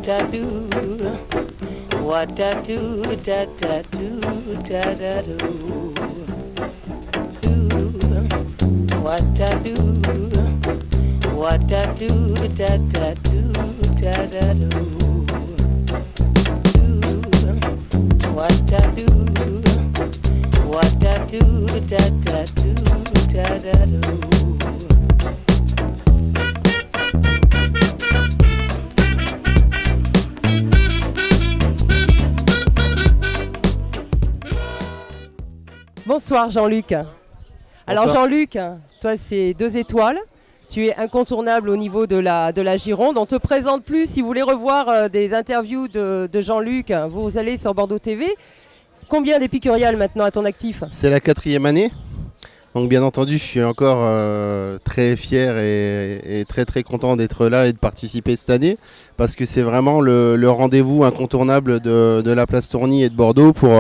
what I do, what I do, da da do, da da do. What I do, what I do, da da do, da da do. What I do, what I do, da da do, da da do. Bonsoir Jean-Luc. Alors Bonsoir. Jean-Luc, toi c'est 2 étoiles. Tu es incontournable au niveau de la Gironde. On ne te présente plus. Si vous voulez revoir des interviews de Jean-Luc, vous allez sur Bordeaux TV. Combien d'épicuriales maintenant à ton actif? C'est la 4e année. Donc bien entendu, je suis encore très fier et très très content d'être là et de participer cette année parce que c'est vraiment le rendez-vous incontournable de la place Tourny et de Bordeaux pour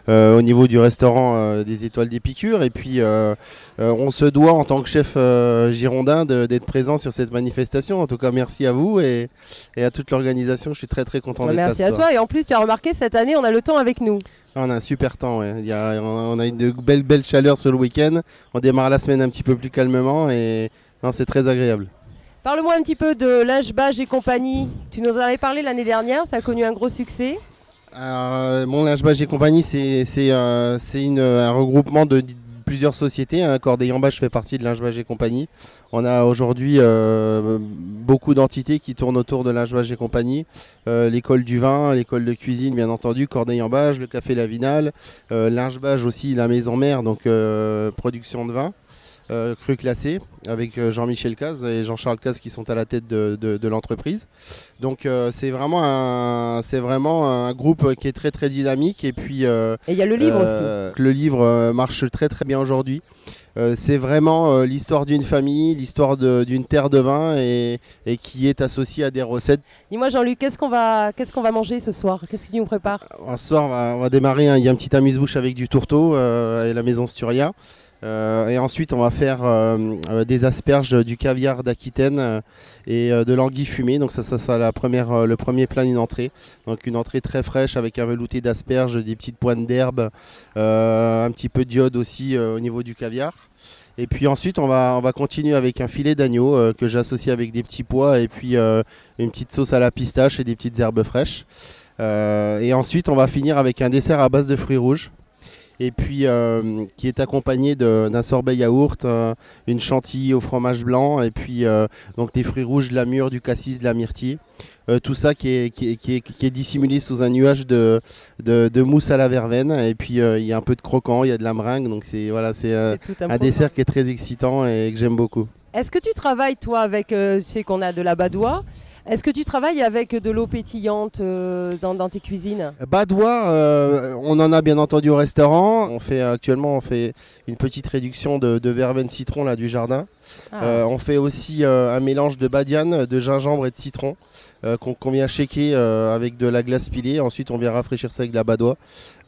au niveau du restaurant des Étoiles d'Épicure. Et puis on se doit en tant que chef girondin d'être présent sur cette manifestation. En tout cas, merci à vous et à toute l'organisation. Je suis très très content d'être là. Merci à toi. Et en plus, tu as remarqué, cette année, on a le temps avec nous. On a un super temps, ouais. On a eu de belles chaleurs sur le week-end. On démarre la semaine un petit peu plus calmement et non, c'est très agréable. Parle-moi un petit peu de Linge Bage et compagnie. Tu nous en avais parlé l'année dernière, ça a connu un gros succès. Mon Linge Bage et compagnie, c'est un regroupement de plusieurs sociétés. Corday en Bage fait partie de Linge Bage et compagnie. On a aujourd'hui beaucoup d'entités qui tournent autour de Linge Bage et compagnie. L'école du vin, l'école de cuisine bien entendu, Corday en Bage, le café Lavinal, Linge Bage aussi, la maison mère, donc production de vin. Cru classé avec Jean-Michel Caz et Jean-Charles Caz qui sont à la tête de l'entreprise. Donc c'est vraiment un groupe qui est très très dynamique et puis et il y a le livre aussi. Le livre marche très très bien aujourd'hui. C'est vraiment l'histoire d'une famille, l'histoire d'une terre de vin et qui est associée à des recettes. Dis-moi Jean-Luc, qu'est-ce qu'on va manger ce soir? Qu'est-ce que tu nous prépares? Ce soir on va démarrer, il y a un petit amuse-bouche avec du tourteau et la maison Sturia. Et ensuite on va faire des asperges, du caviar d'Aquitaine et de l'anguille fumée. Donc ça sera le premier plat d'une entrée. Donc une entrée très fraîche avec un velouté d'asperges, des petites pointes d'herbe, un petit peu d'iode aussi au niveau du caviar. Et puis ensuite on va continuer avec un filet d'agneau que j'associe avec des petits pois et puis une petite sauce à la pistache et des petites herbes fraîches. Et ensuite on va finir avec un dessert à base de fruits rouges. Et puis qui est accompagné d'un sorbet yaourt, une chantilly au fromage blanc et puis donc des fruits rouges, de la mûre, du cassis, de la myrtille. Tout ça qui est dissimulé sous un nuage de mousse à la verveine et puis il y a un peu de croquant, il y a de la meringue, donc c'est un dessert qui est très excitant et que j'aime beaucoup. Est-ce que tu travailles toi avec, tu sais qu'on a de la badoie, est-ce que tu travailles avec de l'eau pétillante dans tes cuisines? Badois, on en a bien entendu au restaurant. Actuellement on fait une petite réduction de verveine citron là, du jardin. On fait aussi un mélange de badiane, de gingembre et de citron qu'on vient shaker avec de la glace pilée. Ensuite on vient rafraîchir ça avec de la badoie.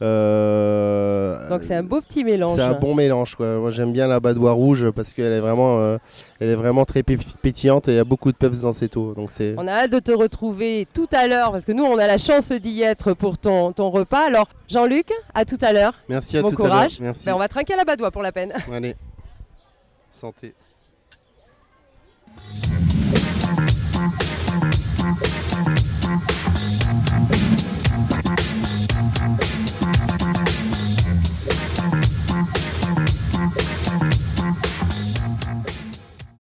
Donc c'est un beau petit mélange. C'est un bon mélange, quoi. Moi j'aime bien la badoie rouge parce qu'elle est vraiment très pétillante et il y a beaucoup de peps dans cette eau. Donc on a hâte de te retrouver tout à l'heure parce que nous on a la chance d'y être pour ton repas. Alors Jean-Luc, à tout à l'heure. Merci à bon tout à l'heure. courage. Merci. On va trinquer à la badoie pour la peine. Allez, santé.